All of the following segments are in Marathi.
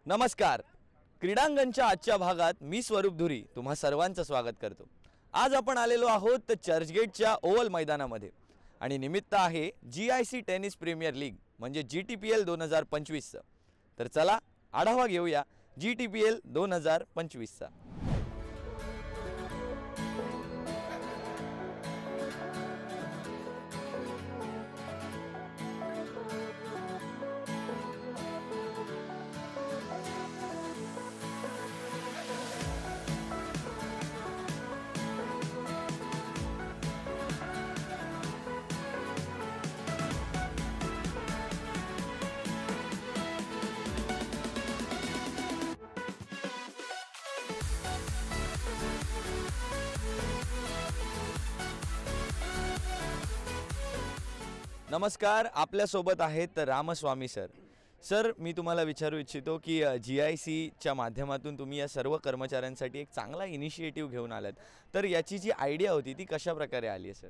नमस्कार. क्रीडांगणच्या आजच्या भागात मी स्वरूप धुरी तुम्हा सर्वांचं स्वागत करतो. आज आपण आलेलो आहोत चर्चगेटच्या ओव्हल मैदानामध्ये आणि निमित्त आहे GIC टेनिस प्रीमियर लीग म्हणजे GTPL 2025 चा. तर चला आढावा घेऊया GTPL 2025 चा. नमस्कार, आपल्या सोबत आहेत रामस्वामी सर. सर, मी तुम्हाला विचारू इच्छितो की GIC च्या माध्यमातून तुम्ही या सर्व कर्मचाऱ्यांसाठी एक चांगला इनिशिएटिव्ह घेऊन आलात. तर याची जी आयडिया होती ती कशा प्रकारे आली आहे सर?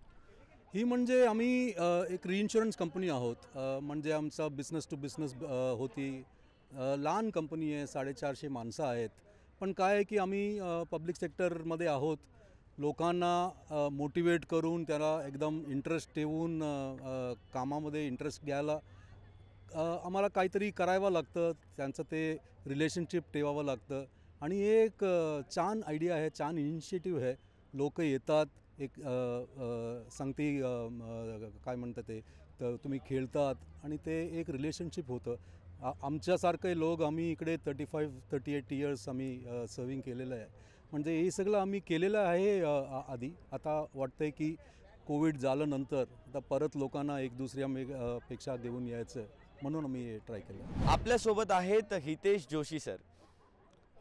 ही म्हणजे आम्ही एक रिइन्शुरन्स कंपनी आहोत. म्हणजे आमचा बिझनेस टू बिझनेस होती. लहान कंपनी आहे, 450 माणसं आहेत. पण काय आहे की आम्ही पब्लिक सेक्टरमध्ये आहोत. लोकांना मोटिवेट करून त्याला एकदम इंटरेस्ट ठेवून कामामध्ये इंटरेस्ट घ्यायला आम्हाला काहीतरी करावं लागतं. त्यांचं ते रिलेशनशिप ठेवावं लागतं आणि एक छान आयडिया आहे, छान इनिशिएटिव्ह आहे. लोक येतात, एक सांगते काय म्हणतात ते, तर तुम्ही खेळतात आणि ते एक रिलेशनशिप होतं. आमच्यासारखे लोक आम्ही इकडे 35-38 इयर्स आम्ही सर्विंग केलेलं आहे. म्हणजे हे सगळं आम्ही केलेलं आहे आधी. आता वाटतंय की कोविड झाल्यानंतर आता परत लोकांना एक दुसऱ्यापेक्षा देऊन यायचं, म्हणून आम्ही ट्राय केलं. आपल्यासोबत आहेत हितेश जोशी सर.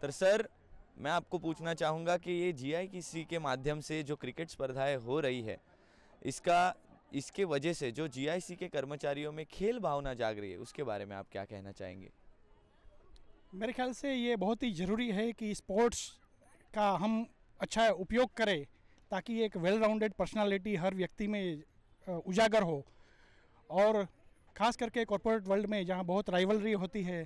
तर सर, मैं आपको पूछना चाहूँगा कि ये GIC के माध्यम से जो क्रिकेट स्पर्धाएं हो रही है, इसके वजह से जो GIC के कर्मचारियों में खेल भावना जाग रही है, उसके बारे में आप क्या कहना चाहेंगे? मेरे ख्याल से ये बहुत ही ज़रूरी है कि स्पोर्ट्स का हम अच्छा उपयोग करें ताकि एक वेल राउंडेड पर्सनालिटी हर व्यक्ति में उजागर हो. और ख़ास करके कॉर्पोरेट वर्ल्ड में जहाँ बहुत राइवलरी होती है,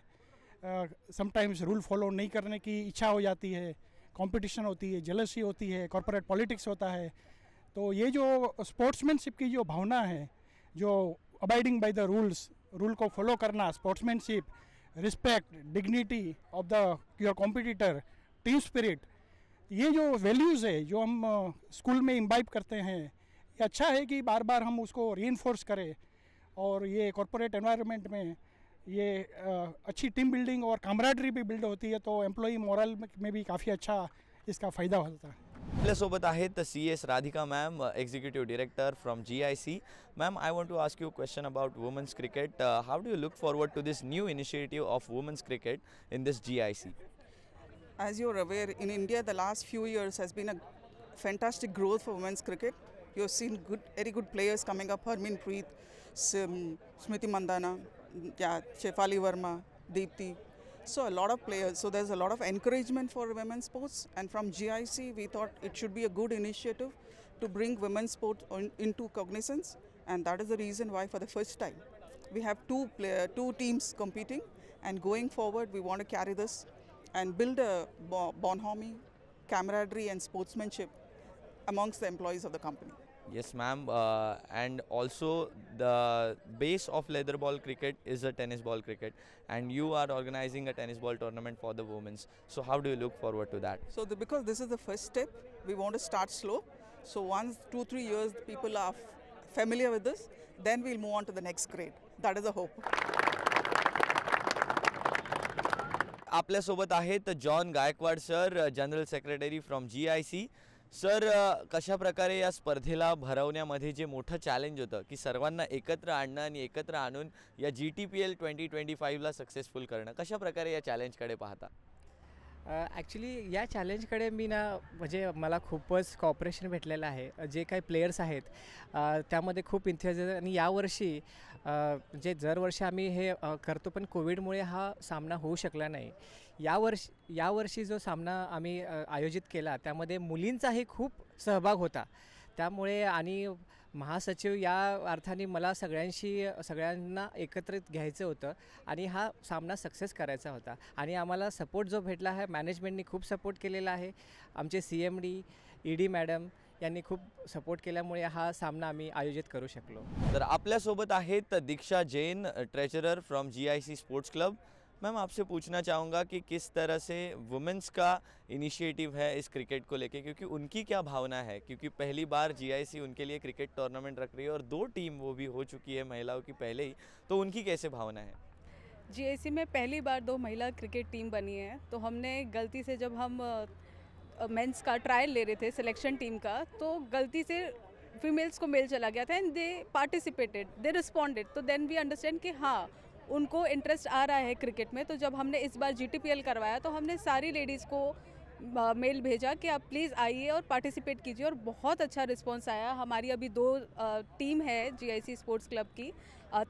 समटाइम्स रूल फॉलो नहीं करने की इच्छा हो जाती है, कंपटीशन होती है, जेलसी होती है, कॉर्पोरेट पॉलिटिक्स होता है. तो ये जो स्पोर्ट्समैनशिप की जो भावना है, जो abiding by the rules, rule को फॉलो करना, sportsmanship, respect, dignity of the your competitor, team spirit, ये जो वैल्यूज़ है जो हम स्कूल में इम्बाइब करते हैं, ये अच्छा है कि बार बार हम उसको रीइंफोर्स करें. और ये कॉर्पोरेट एनवायरनमेंट में ये अच्छी टीम बिल्डिंग और कामराडरी भी बिल्ड होती है, तो एम्प्लॉई मोरल में भी काफ़ी अच्छा इसका फ़ायदा होता है. आपल्यासोबत आहेत CS Radhika ma'am, executive director from GIC. Ma'am, I want to ask you question about women's cricket. How do you look forward to this new initiative of women's cricket in this GIC? As you're aware, in India, the last few years has been a fantastic growth for women's cricket. You've seen very good players coming up: Harmanpreet, Smriti Mandhana, Shefali Verma, Deepti. So a lot of players. So there's a lot of encouragement for women's sports. And from GIC, we thought it should be a good initiative to bring women's sport into cognizance. And that is the reason why, for the first time, we have two teams competing. And going forward, we want to carry this and build a bonhomie, camaraderie and sportsmanship amongst the employees of the company. Yes, ma'am. And also the base of leather ball cricket is a tennis ball cricket, and you are organizing a tennis ball tournament for the women's. So how do you look forward to that? So because this is the first step, we want to start slow. So once 2-3 years people are familiar with this, then we'll move on to the next grade. That is the hope. आपल्यासोबत आहेत John Gaikwad sir, general secretary from GIC. Sir, कशा प्रकारे या स्पर्धेला भरवण्यामध्ये जे मोठं चॅलेंज होतं की सर्वांना एकत्र आणणं आणि एकत्र आणून या GTPL 2025ला सक्सेसफुल करणं, कशा प्रकारे या चॅलेंजकडे पाहता? ॲक्च्युली या चॅलेंजकडे मी ना म्हणजे मला खूपच कॉपरेशन भेटलेलं आहे. जे काही प्लेयर्स आहेत त्यामध्ये खूप इंथुझियाझम. आणि यावर्षी जे दरवर्षी आम्ही हे करतो, पण कोविडमुळे हा सामना होऊ शकला नाही. यावर्षी जो सामना आम्ही आयोजित केला त्यामध्ये मुलींचाही खूप सहभाग होता. त्यामुळे आणि महासचिव या अर्थाने मला सगळ्यांना एकत्रित घ्यायचं होतं आणि हा सामना सक्सेस करायचा होता. आणि आम्हाला सपोर्ट जो भेटला आहे, मॅनेजमेंटनी खूप सपोर्ट केलेला आहे. आमचे CMD ED मॅडम यांनी खूप सपोर्ट केल्यामुळे हा सामना आम्ही आयोजित करू शकलो. तर आपल्यासोबत आहेत Diksha Jain, treasurer from GIC sports club. Ma'am, आपसे पूछना चाहूँगा कि किस तरह से वुमेंस का इनिशिएटिव है इस क्रिकेट को लेके, क्योंकि उनकी क्या भावना है, क्योंकि पहली बार GIC उनके लिए क्रिकेट टूर्नामेंट रख रही है और 2 टीम वो भी हो चुकी है महिलाओं की पहले ही, तो उनकी कैसे भावना है? GIC में पहली बार 2 महिला क्रिकेट टीम बनी है, तो हमने गलती से जब हम मेंस का ट्रायल ले रहे थे सिलेक्शन टीम का, तो गलती से फीमेल्स को मेल चला गया था and they participated, they responded. तो देन वी अंडरस्टैंड कि हाँ उनको इंटरेस्ट आ रहा है क्रिकेट में. तो जब हमने इस बार GTPL करवाया तो हमने सारी लेडीज़ को मेल भेजा कि आप प्लीज़ आइए और पार्टिसिपेट कीजिए, और बहुत अच्छा रिस्पांस आया. हमारी अभी 2 टीम है GIC स्पोर्ट्स क्लब की,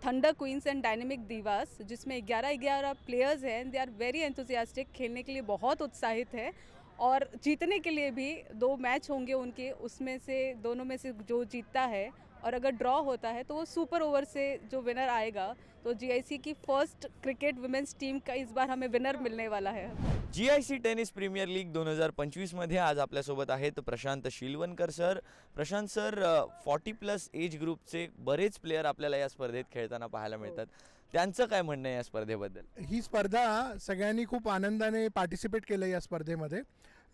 थंडर क्वींस एंड डायनेमिक दीवास, जिसमें 11 प्लेयर्स हैं. दे आर वेरी एंथुसियास्टिक, खेलने के लिए बहुत उत्साहित है और जीतने के लिए भी 2 मैच होंगे उनके, उसमें से दोनों में से जो जीतता है और अगर ड्रॉ होता है तो वो सुपर ओवर से जो विनर आएगा, तो GIC की फर्स्ट क्रिकेट वुमेन्स टीम का इस बार हमें विनर मिलने वाला है. GIC टेनिस प्रीमियर लीग 2025 मध्ये आज आपल्यासोबत आहेत Prashant Shilwankar sir. Prashant sir, 40+ age ग्रुपचे बरेच प्लेयर आपल्याला या स्पर्धेत खेळताना पाहायला मिळतात. त्यांचं काय म्हणणं आहे या स्पर्धेबद्दल? ही स्पर्धा सगळ्यांनी खूप आनंदाने पार्टिसिपेट केलं या स्पर्धेमध्ये,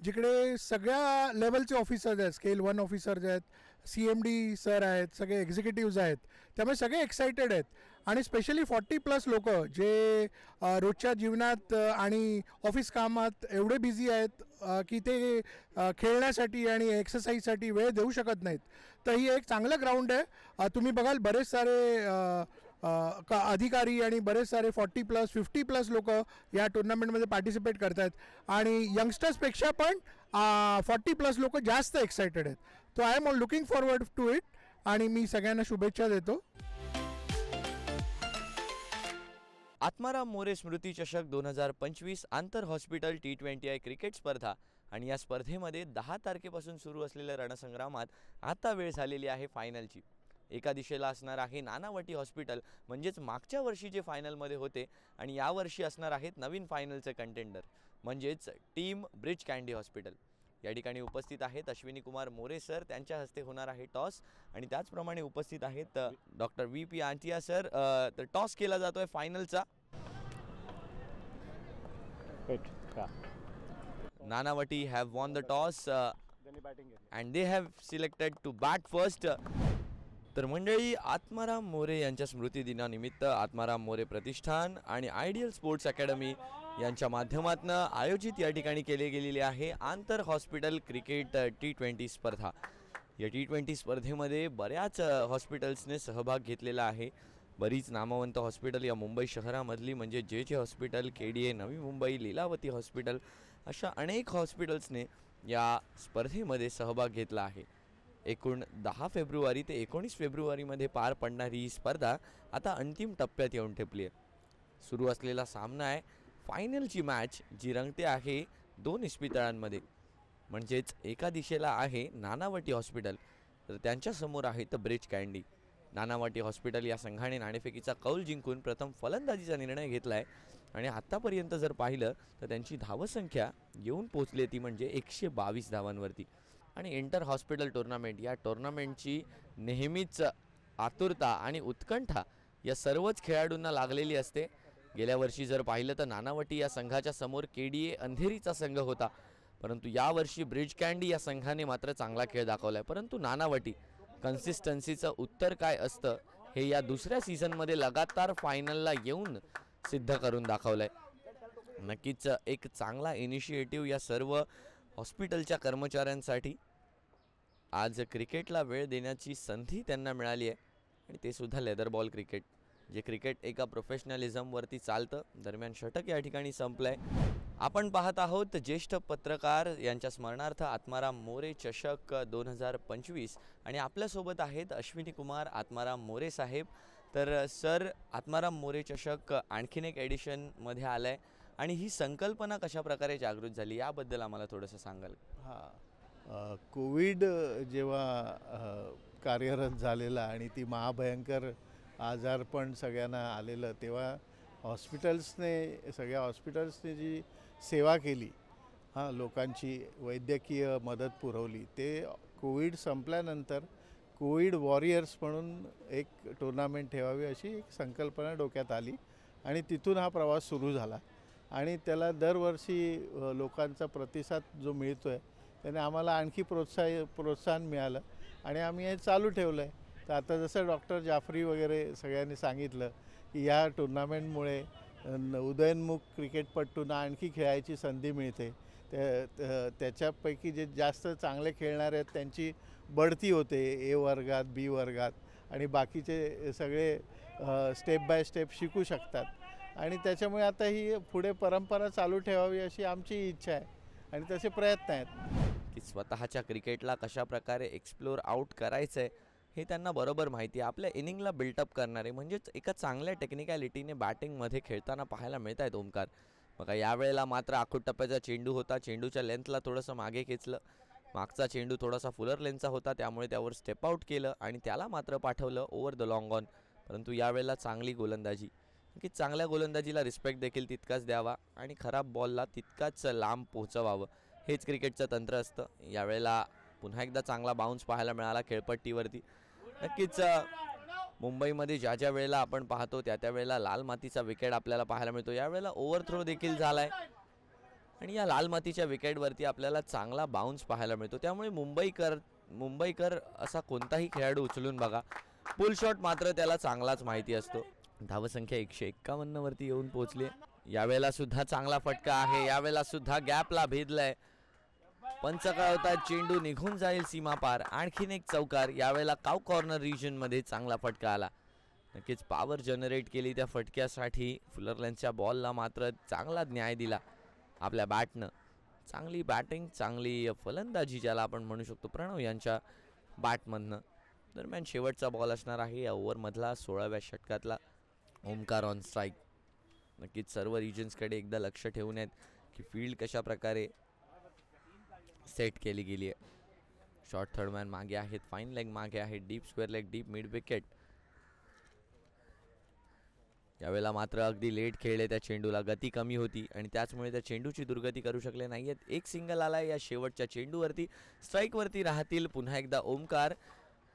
जिकडे सगळ्या लेवलचे ऑफिसर्स आहेत, स्केल 1 ऑफिसर्स आहेत, CMD सर आहेत, सगळे एक्झिक्युटिव्ज आहेत. त्यामुळे सगळे एक्सायटेड आहेत. आणि स्पेशली 40+ लोक जे रोजच्या जीवनात आणि ऑफिस कामात एवढे बिझी आहेत की ते खेळण्यासाठी आणि एक्सरसाइजसाठी वेळ देऊ शकत नाहीत. तर ही एक चांगलं ग्राउंड आहे. तुम्ही बघाल बरेच सारे अधिकारी आणि बरेच सारे 40+, 50+ लोक या टुर्नामेंटमध्ये पार्टिसिपेट करत आहेत. आणि यंगस्टर्सपेक्षा पण 40+ लोक जास्त एक्सायटेड आहेत. तो I am looking forward to it आणि मी सगळ्यांना शुभेच्छा देतो. आत्माराम मोरे स्मृती चषक 2025 आंतर हॉस्पिटल T20I क्रिकेट स्पर्धा आणि या स्पर्धेमध्ये 10 तारखेपासून सुरू असलेल्या रणसंग्रामात आता वेळ झालेली आहे फायनलची. एका दिशेला असणार आहे नानावटी हॉस्पिटल, म्हणजेच मागच्या वर्षी जे फायनलमध्ये होते, आणि यावर्षी असणार आहेत नवीन फायनलचे कंटेंडर म्हणजेच टीम ब्रिज कँडी हॉस्पिटल. या ठिकाणी उपस्थित आहेत अश्विनी कुमार मोरे सर, त्यांच्या हस्ते होणार आहे टॉस, आणि त्याचप्रमाणे उपस्थित आहेत डॉक्टर VP आंटिया सर. तर टॉस केला जातोय फायनलचा. Nanavati have won the toss and they have selected to bat first. तर मंडळी, आत्माराम मोरे यांच्या स्मृतिदिनानिमित्त आत्माराम मोरे प्रतिष्ठान आणि आयडियल स्पोर्ट्स अकॅडमी यांच्या माध्यमातून आयोजित या ठिकाणी केली गेलेली आहे आंतर हॉस्पिटल क्रिकेट T20 स्पर्धा. या T20 स्पर्धेमध्ये बऱ्याच हॉस्पिटल्सने सहभाग घेतलेला आहे. बरीच नामवंत हॉस्पिटल या मुंबई शहरामधली म्हणजे JJ hospital, KDA Navi Mumbai, Lilavati hospital, अशा अनेक हॉस्पिटल्सने या स्पर्धेमध्ये सहभाग घेतला आहे. एकूण 10 फेब्रुवारी ते 19 फेब्रुवारीमध्ये पार पडणारी ही स्पर्धा आता अंतिम टप्प्यात येऊन ठेपली आहे. सुरू असलेला सामना आहे फायनलची मॅच, जी रंगते आहे 2 इस्पितळांमध्ये. म्हणजेच एका दिशेला आहे नानावटी हॉस्पिटल, तर त्यांच्यासमोर आहे तर ब्रिज कँडी. नानावटी हॉस्पिटल या संघाने नाणेफेकीचा कौल जिंकून प्रथम फलंदाजीचा निर्णय घेतला आहे, आणि आत्तापर्यंत जर पाहिलं तर त्यांची धावसंख्या येऊन पोचली ती म्हणजे 122 धावांवरती. आणि इंटर हॉस्पिटल टुर्नामेंट, या टुर्नामेंटची नेहमीच आतुरता आणि उत्कंठा या सर्वच खेळाडूंना लागलेली असते. गेल्या वर्षी जर पाहिलं तर नानावटी या संघाच्या समोर KDA अंधेरीचा संघ होता, परंतु यावर्षी ब्रिज कँडी या संघाने मात्र चांगला खेळ दाखवलाय. परंतु नानावटी कन्सिस्टन्सीचं उत्तर काय असतं हे या दुसऱ्या सीझनमध्ये लगातार फायनलला येऊन सिद्ध करून दाखवलंय. नक्कीच एक चांगला इनिशिएटिव्ह या सर्व हॉस्पिटलच्या कर्मचाऱ्यांसाठी. आज क्रिकेटला वेळ देण्याची संधी त्यांना मिळाली आहे आणि ते सुद्धा लेदर बॉल क्रिकेट, जे क्रिकेट एका प्रोफेशनलिझमवरती चालतं. दरम्यान षटक या ठिकाणी संपलंय. आपण पाहत आहोत ज्येष्ठ पत्रकार यांच्या स्मरणार्थ आत्माराम मोरे चषक 2025 आणि आपल्यासोबत आहेत अश्विनी कुमार आत्माराम मोरे साहेब. तर सर, आत्माराम मोरे चषक आणखीन एक एडिशनमध्ये आलं आहे आणि ही संकल्पना कशा प्रकारे जागृत झाली याबद्दल आम्हाला थोडंसं सांगाल? कोविड जेव्हा कार्यरत झालेला आणि ती महाभयंकर आजारपण सगळ्यांना आलेलं, तेव्हा सगळ्या हॉस्पिटल्सने जी सेवा केली, लोकांची वैद्यकीय मदत पुरवली, ते कोविड संपल्यानंतर कोविड वॉरियर्स म्हणून एक टुर्नामेंट ठेवावी अशी एक संकल्पना डोक्यात आली आणि तिथून हा प्रवास सुरू झाला. आणि त्याला दरवर्षी लोकांचा प्रतिसाद जो मिळतो आहे त्याने आम्हाला आणखी प्रोत्साहन मिळालं आणि आम्ही हे चालू ठेवलं आहे. तर आता जसं डॉक्टर जाफरी वगैरे सगळ्यांनी सांगितलं की या टुर्नामेंटमुळे उदयोन्मुख क्रिकेटपटूंना आणखी खेळायची संधी मिळते. त्याच्यापैकी जे जास्त चांगले खेळणारे आहेत त्यांची बढती होते ए वर्गात, बी वर्गात, आणि बाकीचे सगळे स्टेप बाय स्टेप शिकू शकतात. आणि त्याच्यामुळे आता ही पुढे परंपरा चालू ठेवावी अशी आमची इच्छा आहे आणि तसे प्रयत्न आहेत की स्वतःच्या क्रिकेटला कशा प्रकारे एक्सप्लोर आउट करायचं आहे हे त्यांना बरोबर माहिती आहे. आपल्या इनिंगला बिल्टअप करणारे म्हणजेच एका चांगल्या टेक्निकॅलिटीने बॅटिंगमध्ये खेळताना पाहायला मिळत आहेत ओमकार. बघा, यावेळेला मात्र आखूड टप्प्याचा चेंडू होता, चेंडूच्या लेंथला थोडंसं मागे खेचलं. मागचा चेंडू थोडासा फुलर लेंथचा होता, त्यामुळे त्यावर स्टेप आउट केलं आणि त्याला मात्र पाठवलं ओव्हर द लॉंग ऑन. परंतु यावेळेला चांगली गोलंदाजी, की चांगल्या गोलंदाजीला रिस्पेक्ट देखील तितकाच द्यावा आणि खराब बॉलला तितकाच लांब पोहोचवावं, हेच क्रिकेटचं तंत्र असतं. यावेळेला पुन्हा एकदा चांगला बाउन्स पाहायला मिळाला खेळपट्टीवरती. नक्कीच मुंबईमध्ये ज्या वेळेला आपण पाहतो त्या वेळेला लाल मातीचा विकेट आपल्याला पाहायला मिळतो. यावेळेला ओव्हरथ्रो देखील झाला आहे आणि या लाल मातीच्या विकेटवरती आपल्याला चांगला बाउन्स पाहायला मिळतो. त्यामुळे मुंबईकर असा कोणताही खेळाडू उचलून बघा, पुल शॉट मात्र त्याला चांगलाच माहिती असतो. धावसंख्या 151 वरती येऊन पोहोचली. यावेळेला सुद्धा चांगला फटका आहे, यावेळेला सुद्धा गॅपला भेदलाय. पंच कळवतात चेंडू निघून जाईल सीमा पार. आणखीन एक चौकार. यावेळेला काव कॉर्नर रिजनमध्ये चांगला फटका आला. नक्कीच पॉवर जनरेट केली त्या फटक्यासाठी. फुलरलँडच्या बॉलला मात्र चांगला न्याय दिला आपल्या बॅटनं. चांगली बॅटिंग, चांगली फलंदाजी ज्याला आपण म्हणू शकतो प्रणव यांच्या बॅटमधनं. दरम्यान शेवटचा बॉल असणार आहे या ओव्हरमधला 16व्या षटकातला. Omkar on strike. नक्कीच सर्व रिजन्सकडे एकदा लक्ष ठेवून आहेत की फील्ड कशा प्रकारे सेट केली गेली आहे. शॉर्ट थर्डमॅन मागे आहेत, फाईन लेग मागे आहेत, deep square leg, deep mid wicket. यावेळेला मात्र अगदी लेट खेळले, त्या चेंडूला गती कमी होती आणि त्याचमुळे त्या चेंडूची दुर्गती करू शकले नाहीयेत. एक सिंगल आला या शेवटच्या चेंडूवरती. स्ट्राईकवरती राहतील पुन्हा एकदा ओमकार.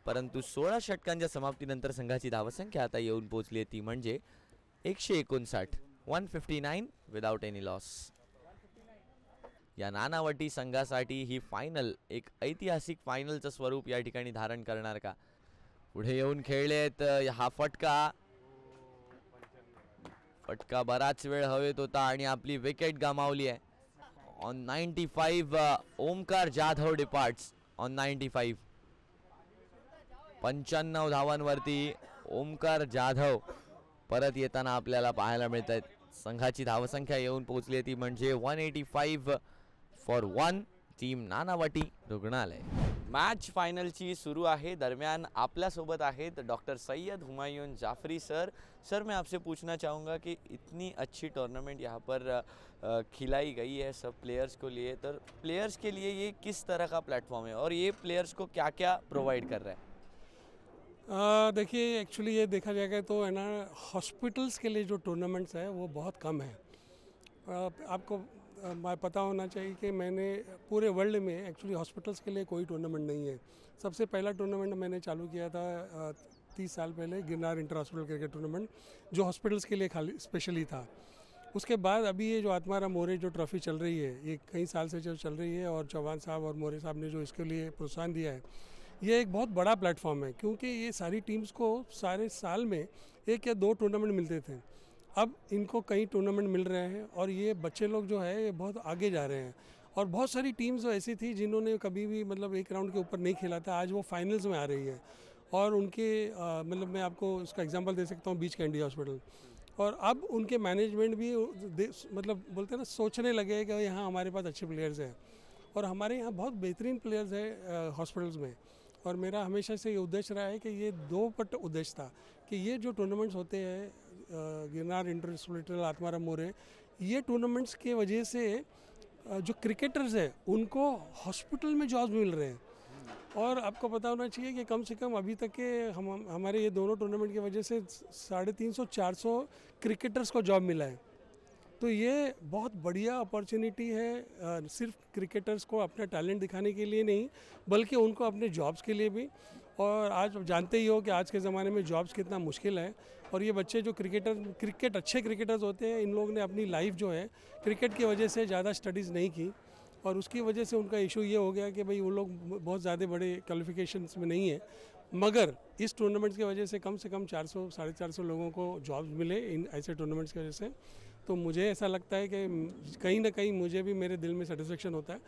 परंतु 16 षटकांच्या समाप्तीनंतर संघाची धावसंख्या आता येऊन पोहोचली आहे, ती म्हणजे 159, 159 विदाउट एनी लॉस. या नानावटी संघासाठी ही फायनल एक ऐतिहासिक फायनलचं स्वरूप या ठिकाणी धारण करणार का? पुढे येऊन खेळलेत. हा फटका बराच वेळ हवेत होता आणि आपली विकेट गमावली आहे. On 95 Omkar Jadhav departs on 95. 95 धावांवरती ओमकार जाधव परत येताना आपल्याला पाहायला मिळत आहेत. संघाची धावसंख्या येऊन पोहोचली ती म्हणजे 185 फॉर 1. टीम नानावटी रुग्णालय. मॅच फाइनलची सुरू आहे. दरमियान आपल्यासोबत आहेत doctor Syed Humayun Jafri sir. Sir, मैं आपसे पूछना चाहूँगा कि इतनी अच्छी टूर्नामेंट यहाँ पर खिलाई गई है सब प्लेयर्स को लिए, तो प्लेयर्स के लिए ये किस तरह का प्लेटफॉर्म है और ये प्लेयर्स को क्या क्या प्रोवाइड कर रहा है? देखिए, एक्चुअली ये देखा जाएगा तो है ना, हॉस्पिटल्स के लिए जो टूर्नामेंट्स है वो बहुत कम है. आपको पता होना चाहिए कि मैंने पूरे वर्ल्ड में एक्चुअली हॉस्पिटल्स के लिए कोई टूर्नामेंट नहीं है. सबसे पहला टूर्नामेंट मैंने चालू किया था 30 साल पहले, Girnar inter hospital cricket tournament, जो हॉस्पिटल्स के लिए खाली स्पेशली था. उसके बाद अभी ये जो आत्माराम मोरे जो ट्रॉफी चल रही है, ये कई साल से जो चल रही है, और चौहान साहब और मोरे साहब ने जो इसके लिए प्रोत्साहन दिया है, ये एक बहुत बड़ा प्लेटफॉर्म है. क्योंकि ये सारी टीम्स को सारे साल में 1 या 2 टूर्नामेंट मिलते थे. अब इनको कई टूर्नामेंट मिल रहे हैं और ये बच्चे लोग जो है ये बहुत आगे जा रहे हैं। और बहुत सारी टीम्स जो ऐसी थी जिन्होंने कभी भी मतलब एक राउंड के ऊपर नहीं खेला था, आज वो फाइनल्स में आ रही है। और उनके मतलब मैं आपको उसका एग्जांपल दे सकता हूँ, बीच कैंडी हॉस्पिटल। और अब उनके मैनेजमेंट भी मतलब बोलते हैं ना, सोचने लगे कि यहाँ हमारे पास अच्छे प्लेयर्स हैं और हमारे यहाँ बहुत बेहतरीन प्लेयर्स हैं हॉस्पिटल्स में। और मेरा हमेशा से ये उद्देश्य रहा है कि ये दो पट उद्देश्य था कि ये जो टूर्नामेंट्स होते हैं गिरनार इंटर हॉस्पिटल, आत्माराम मोरे, ये टूर्नामेंट्स के वजह से जो क्रिकेटर्स हैं उनको हॉस्पिटल में जॉब्स मिल रहे हैं। और आपको पता होना चाहिए कि कम से कम अभी तक के हमारे ये दोनों टूर्नामेंट की वजह से 350-400 क्रिकेटर्स को जॉब मिला है। तो ये बहुत बढ़िया अपॉर्चुनिटी है, सिर्फ क्रिकेटर्स को अपना टैलेंट दिखाने के लिए नहीं बल्कि उनको अपने जॉब्स के लिए भी। और आज जानते ही हो कि आज के ज़माने में जॉब्स कितना मुश्किल है। और ये बच्चे जो अच्छे क्रिकेटर्स होते हैं, इन लोगों ने अपनी लाइफ जो है क्रिकेट की वजह से ज़्यादा स्टडीज़ नहीं की और उसकी वजह से उनका इशू ये हो गया कि भाई वो लोग बहुत ज़्यादा बड़े क्वालिफिकेशंस में नहीं है। मगर इस टूर्नामेंट्स की वजह से कम 400-450 लोगों को जॉब्स मिले इन ऐसे टूर्नामेंट्स की वजह से। तो मुझे ऐसा लगता है कि कहीं ना कहीं मुझे भी मेरे दिल में सेटिस्फेक्शन होता है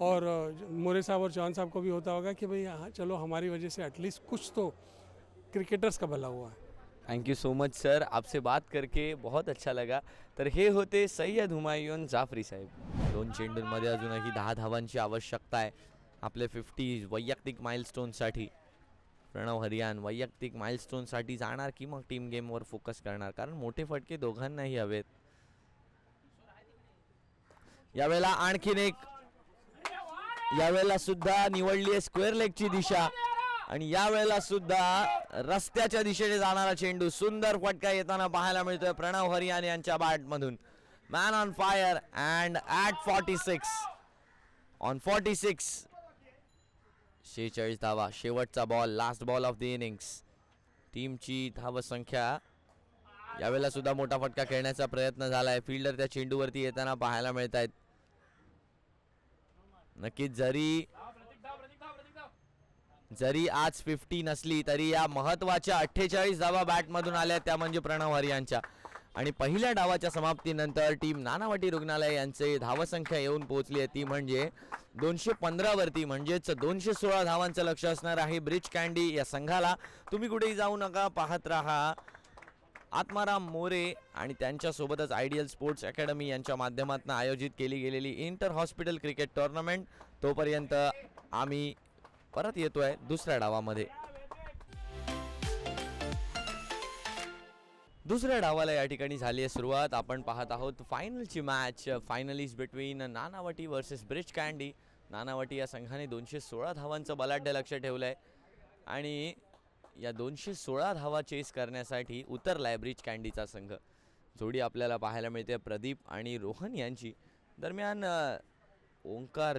और मोरे साहब और चौहान साहब को भी होता होगा कि भाई हाँ चलो हमारी वजह से एटलीस्ट कुछ तो क्रिकेटर्स का भला हुआ है। थँक्यू सो मच सर, आपसे बात करके बहुत अच्छा लगा। तर हे होते सय्यद हुमायून जाफरी साहेब. 2 चेंडूंमध्ये अजूनही 10 धावांची आवश्यकता आहे आपले 50 वैयक्तिक माइलस्टोनसाठी. प्रणव हरियान वैयक्तिक माइलस्टोनसाठी जाणार की मग टीम गेमवर फोकस करणार, कारण मोठे फटके दोघांनाही हवेत. यावेळेला आणखीन एक, यावेळेला सुद्धा निवडली आहे स्क्वेअर लेगची दिशा आणि यावेळेला सुद्धा रस्त्याच्या दिशेने जाणारा चेंडू. सुंदर फटका येताना पाहायला मिळतोय प्रणव हरियान यांच्या बॅटमधून. Man on fire and at 46 on 46. 46 धावा, शेवटचा ball, last ball of the innings. टीमची धावसंख्या. यावेळेला सुद्धा मोठा फटका खेळण्याचा प्रयत्न झालाय. फिल्डर त्या चेंडूवरती येताना पाहायला मिळत आहेत. नक्कीच जरी आज 50 नसली तरी या महत्वाच्या 48 धावा बॅटमधून आल्या, त्या म्हणजे प्रणव हरियानच्या. आणि पहिल्या डावाच्या समाप्तीनंतर टीम नानावटी रुग्णालय यांचे धावसंख्या येऊन पोहोचली आहे ती म्हणजे 215 वरती. म्हणजेच 216 धावांचं लक्ष असणार आहे ब्रिज कँडी या संघाला. तुम्ही कुठेही जाऊ नका, पाहत रहा आत्माराम मोरे आणि त्यांच्यासोबतच आयडियल स्पोर्ट्स अकॅडमी यांच्या माध्यमातून आयोजित केली गेलेली इंटर हॉस्पिटल क्रिकेट टुर्नामेंट. तोपर्यंत आम्ही परत येतोय दुसऱ्या डावामध्ये. दुसऱ्या डावाला या ठिकाणी झाली आहे सुरुवात. आपण पाहत आहोत फायनलची match. Finalist between Nanavati versus Breach Candy. Nanavati या संघाने 216 धावांचं बलाढ्य लक्ष ठेवलंय आणि या 216 धावा चेस करण्यासाठी उतरलाय ब्रिज कँडीचा संघ. जोडी आपल्याला पाहायला मिळते प्रदीप आणि रोहन यांची. दरम्यान ओंकार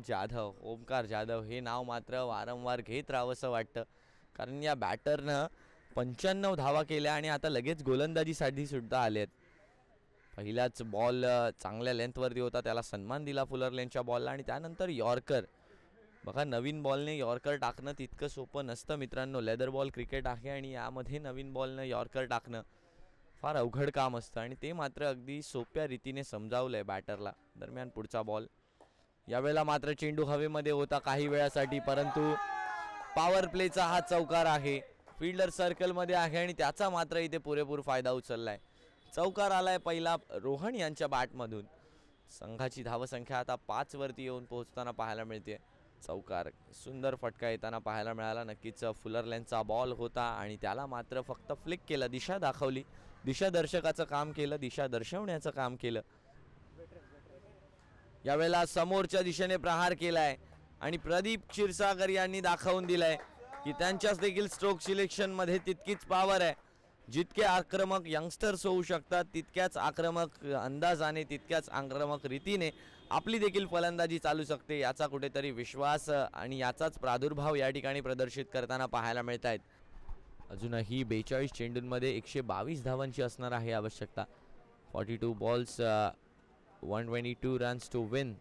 जाधव हे नाव मात्र वारंवार घेत राहावंसं वाटतं, कारण या बॅटरनं 95 धावा केल्या आणि आता लगेच गोलंदाजीसाठी सुद्धा आलेत. पहिलाच बॉल चांगल्या लेंथवरती होता, त्याला सन्मान दिला फुलर लेनच्या बॉलला आणि त्यानंतर यॉर्कर. बघा, नवीन बॉलने यॉर्कर टाकणं तितकं सोपं नसतं मित्रांनो. लेदर बॉल क्रिकेट आहे आणि यामध्ये नवीन बॉलनं यॉर्कर टाकणं फार अवघड काम असतं आणि ते मात्र अगदी सोप्या रीतीने समजावलंय बॅटरला. दरम्यान पुढचा बॉल. यावेळेला मात्र चेंडू हवेमध्ये होता काही वेळासाठी, परंतु पॉवर प्लेचा हा चौकार आहे. फिल्डर सर्कलमध्ये आहे आणि त्याचा मात्र इथे पुरेपूर फायदा उचललाय. चौकार आलाय पहिला रोहन यांच्या बॅटमधून. संघाची धावसंख्या आता 5 वरती येऊन पोहोचताना पाहायला मिळते. चौकार, सुंदर फटका येताना पाहायला मिळाला. नक्कीच फुलर लेनचा बॉल होता आणि त्याला मात्र फक्त फ्लिक केलं, दिशा दाखवली, दिशा दर्शकाचं काम केलं, दिशा दर्शवण्याचं काम केलं. यावेळेला समोरच्या दिशेने प्रहार केलाय आणि प्रदीप क्षीरसागर यांनी दाखवून दिलाय की त्यांच्याच देखील स्ट्रोक सिलेक्शन मध्ये तितकीच पॉवर आहे. जितके आक्रमक यंगस्टर्स होऊ शकतात तितक्याच आक्रमक अंदाजाने, तितक्याच आक्रमक रीतीने आपली देखील फलंदाजी चालू शकते. याचा कुठेतरी विश्वास आणि याचाच प्रादुर्भाव या ठिकाणी प्रदर्शित करताना पाहायला मिळत आहेत. अजूनही 42 चेंडूंमध्ये 122 धावांची असणार आहे आवश्यकता. 42 बॉल्स 122 रन्स टू विन.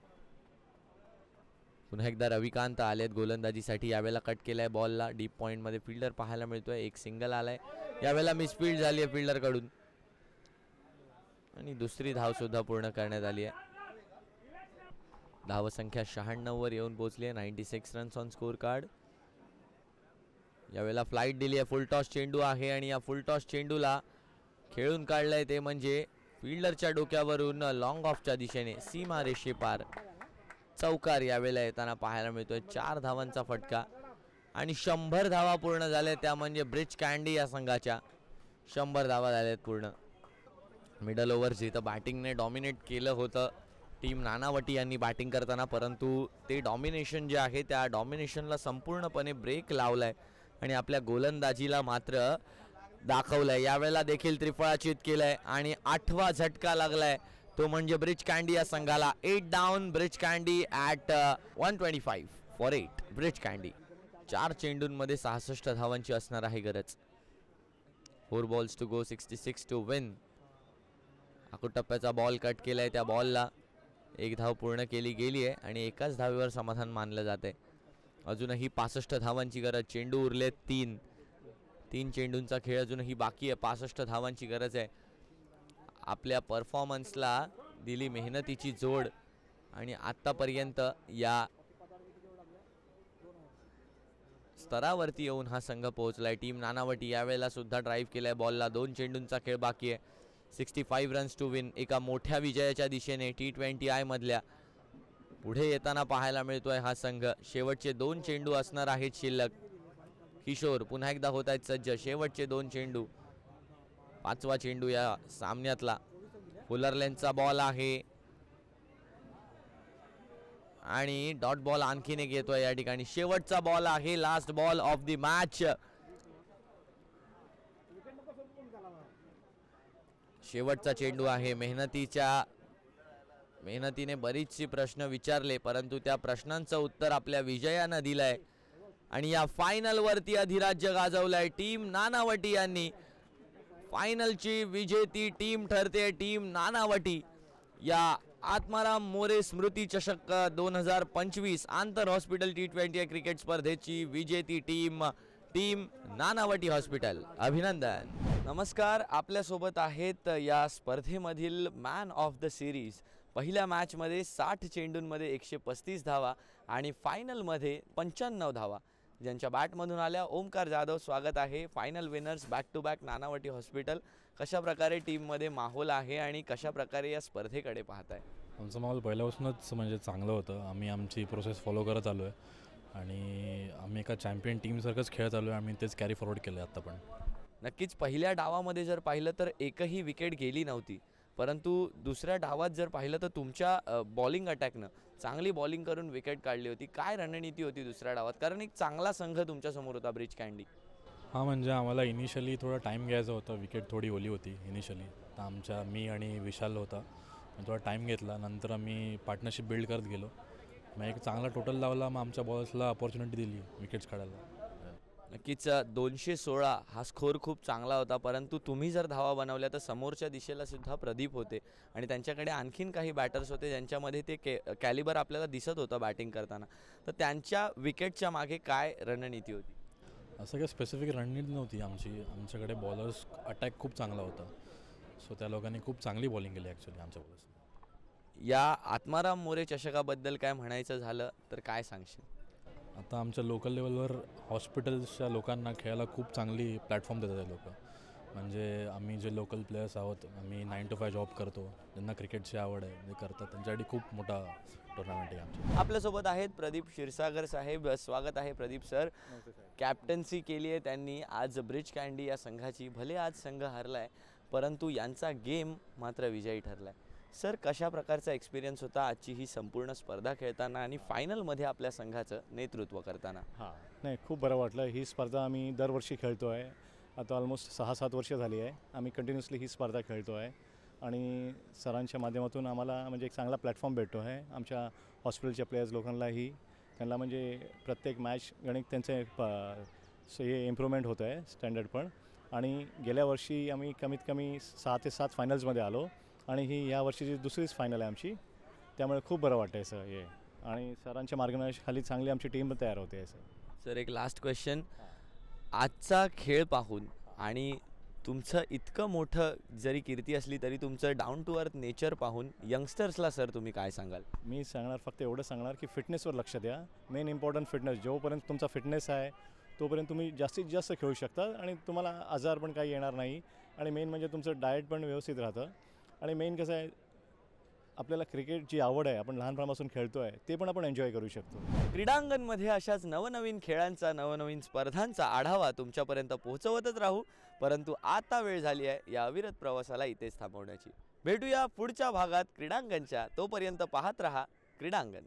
पुन्हा एकदा रविकांत आलेत गोलंदाजीसाठी. यावेळेला कट केलाय बॉलला डीप पॉइंट मध्ये. फिल्डर पाहायला मिळतोय, एक सिंगल आलाय. यावेळेला मिसफील्ड झाली आहे फिल्डर कडून. आणि दुसरी धाव सुद्धा पूर्ण करण्यात आली आहे. धावसंख्या 96 वर येऊन पोहोचली आहे. 96 रन्स ऑन स्कोर कार्ड. यावेळेला फ्लाइट दिली आहे. फुल टॉस चेंडू आहे आणि या फुल टॉस चेंडूला खेळून काढलंय ते म्हणजे फिल्डरच्या डोक्यावरून लॉंग ऑफच्या दिशेने सीमा रेषे पार. चौकार यावेळेला येताना पाहायला मिळतोय. 4 धावांचा फटका आणि 100 धावा पूर्ण झाल्या. त्या म्हणजे ब्रिज कँडी या संघाच्या 100 धावा झाल्यात पूर्ण. मिडल ओव्हर्स इथं बॅटिंगने डॉमिनेट केलं होतं टीम नानावटी यांनी बॅटिंग करताना, परंतु ते डॉमिनेशन जे आहे त्या डॉमिनेशनला संपूर्णपणे ब्रेक लावलाय आणि आपल्या गोलंदाजीला मात्र दाखवलंय. यावेळेला देखील त्रिफळाचीत केलंय आणि 8वा झटका लागलाय तो म्हणजे ब्रिज कँडी या संघाला. 8 down bridge candy at 125 for 8. Bridge candy 4 चेंडूंमध्ये 66 धावांची असणार आहे गरज. 4 balls to go, 66 to win. टप्प्याचा बॉल कट केलाय. त्या बॉलला 1 धाव पूर्ण केली गेली आहे आणि एकाच धावेवर समाधान मानलं जाते. अजूनही 65 धावांची गरज. चेंडू उरले 3 चेंडूंचा खेळ अजूनही बाकी आहे. 65 धावांची गरज आहे. आपल्या परफॉर्मन्सला दिली मेहनतीची जोड आणि आतापर्यंत या स्तरावरती येऊन हा संघ पोहोचलाय. टीम नानावटी यावेळेला सुद्धा ड्राईव्ह केलाय. बॉलला 2 चेंडूंचा खेळ बाकी आहे. 65 रन्स टू विन. एका मोठ्या विजयाच्या दिशेने T20I मधल्या पुढे येताना पाहायला मिळतोय हा संघ. शेवटचे 2 चेंडू असणार आहेत शिल्लक. किशोर पुन्हा एकदा होत आहेत सज्ज. शेवटचे 2 चेंडू. 5वा चेंडू या सामन्यातला. फुलरलेनचा बॉल आहे आणि डॉट बॉल आणखीन एक येतोय या ठिकाणी. शेवटचा बॉल आहे. Last ball of the match. शेवटचा चेंडू आहे. मेहनतीने बरीचशी प्रश्न विचारले, परंतु त्या प्रश्नांचं उत्तर आपल्या विजयानं दिलंय आणि या फायनल वरती अधिराज्य गाजवलंय टीम नानावटी यांनी. फायनलची विजेती टीम ठरते टीम नानावटी. या आत्माराम मोरे स्मृती चषक 2025 आंतर हॉस्पिटल T20 क्रिकेट स्पर्धेची विजेती टीम नानावटी हॉस्पिटल. अभिनंदन. नमस्कार. आपल्यासोबत आहेत या स्पर्धेमधील मॅन ऑफ द सिरीज. पहिल्या मॅचमध्ये 60 चेंडूंमध्ये 135 धावा आणि फायनलमध्ये 95 धावा ज्यांच्या बॅटमधून आल्या. ओमकार जाधव, स्वागत आहे. Final winners back to back Nanavati hospital. कशा प्रकारे टीममध्ये माहोल आहे आणि कशा प्रकारे या स्पर्धेकडे पाहताय? आमचं माहोल पहिल्यापासूनच म्हणजे चांगलं होतं. आम्ही आमची प्रोसेस फॉलो करत आलो आहे आणि आम्ही एका चॅम्पियन टीमसारखंच खेळत आलो आहे. आम्ही तेच कॅरी फॉरवर्ड केलं आहे आता पण. नक्कीच पहिल्या डावामध्ये जर पाहिलं तर एकही विकेट गेली नव्हती, परंतु दुसऱ्या डावात जर पाहिलं तर तुमच्या बॉलिंग अटॅकनं चांगली बॉलिंग करून विकेट काढली होती. काय रणनीती होती दुसऱ्या डावात? कारण एक चांगला संघ तुमच्यासमोर होता ब्रिज कँडी. हां, म्हणजे आम्हाला इनिशियली थोडा टाईम घ्यायचा होता. विकेट थोडी ओली होती इनिशियली, तर मी आणि विशाल होता, थोडा टाईम घेतला. नंतर आम्ही पार्टनरशिप बिल्ड करत गेलो. मग एक चांगला टोटल लावला. मग आमच्या बॉलर्सला अपॉर्च्युनिटी दिली विकेट्स काढायला. नक्कीच 216 हा स्कोर खूप चांगला होता, परंतु तुम्ही जर धावा बनवल्या तर समोरच्या दिशेला सुद्धा प्रदीप होते आणि त्यांच्याकडे आणखीन काही बॅटर्स होते ज्यांच्यामध्ये ते कॅलिबर आपल्याला दिसत होतं बॅटिंग करताना. तर त्यांच्या विकेटच्या मागे काय रणनीती होती? असं काही स्पेसिफिक रणनीती नव्हती आमच्याकडे बॉलर्स अटॅक खूप चांगला होता. सो त्या लोकांनी खूप चांगली बॉलिंग केली ॲक्च्युली आमच्या बॉलर्स. या आत्माराम मोरे चषकाबद्दल काय म्हणायचं झालं तर काय सांगशील? आता आमच्या लोकल लेवलवर हॉस्पिटल्सच्या लोकांना खेळायला खूप चांगली प्लॅटफॉर्म देतात आहे लोक. म्हणजे आम्ही जे लोकल प्लेयर्स आहोत, आम्ही 9 to 5 जॉब करतो, ज्यांना क्रिकेटची आवड आहे ते करतात, त्यांच्यासाठी खूप मोठा टुर्नामेंट आहे आमची. आपल्यासोबत आहेत प्रदीप क्षीरसागर साहेब. स्वागत आहे प्रदीप सर. कॅप्टन्सी केली आहे त्यांनी आज ब्रिज कँडी या संघाची. भले आज संघ हरलाय, परंतु यांचा गेम मात्र विजयी ठरलाय. सर, कशा प्रकारचा एक्सपिरियन्स होता आजची ही संपूर्ण स्पर्धा खेळताना आणि फायनलमध्ये आपल्या संघाचं नेतृत्व करताना? नाही, खूप बरं वाटलं. ही स्पर्धा आम्ही दरवर्षी खेळतो आहे. आता ऑलमोस्ट 6-7 वर्ष झाली आहे आम्ही कंटिन्युअसली ही स्पर्धा खेळतो आहे आणि सरांच्या माध्यमातून आम्हाला म्हणजे एक चांगला प्लॅटफॉर्म भेटतो आहे. आमच्या हॉस्पिटलच्या प्लेयर्स लोकांनाही त्यांना म्हणजे प्रत्येक मॅच गणित त्यांचे हे इम्प्रूव्हमेंट होतं आहे स्टँडर्ड पण. आणि गेल्या वर्षी आम्ही कमीत कमी 6 ते 7 फायनल्समध्ये आलो आणि ही या वर्षीची दुसरीच फायनल आहे आमची. त्यामुळे खूप बरं वाटतं आहे सर हे. आणि सरांच्या मार्गदर्शनाखाली चांगली आमची टीम तयार होते आहे सर. सर, एक लास्ट क्वेश्चन. आजचा खेळ पाहून आणि तुमचं इतकं मोठं जरी कीर्ती असली तरी तुमचं डाऊन टू अर्थ नेचर पाहून यंगस्टर्सला सर तुम्ही काय सांगाल? मी सांगणार फक्त एवढं सांगणार की फिटनेसवर लक्ष द्या. Main important fitness. जोपर्यंत तुमचा फिटनेस आहे तोपर्यंत तुम्ही जास्तीत जास्त खेळू शकता आणि तुम्हाला आजार पण काही येणार नाही. आणि मेन म्हणजे तुमचं डाएट पण व्यवस्थित राहतं. आणि मेन कसं आहे, आपल्याला क्रिकेट जी आवड आहे, आपण लहानपणापासून खेळतो आहे, ते पण आपण एन्जॉय करू शकतो. क्रीडांगणमध्ये अशाच नवनवीन खेळांचा, नवनवीन स्पर्धांचा आढावा तुमच्यापर्यंत पोहोचवतच राहू. परंतु आता वेळ झाली आहे या अविरत प्रवासाला इथेच थांबवण्याची. भेटूया पुढच्या भागात क्रीडांगणच्या. तोपर्यंत पाहत रहा क्रीडांगण.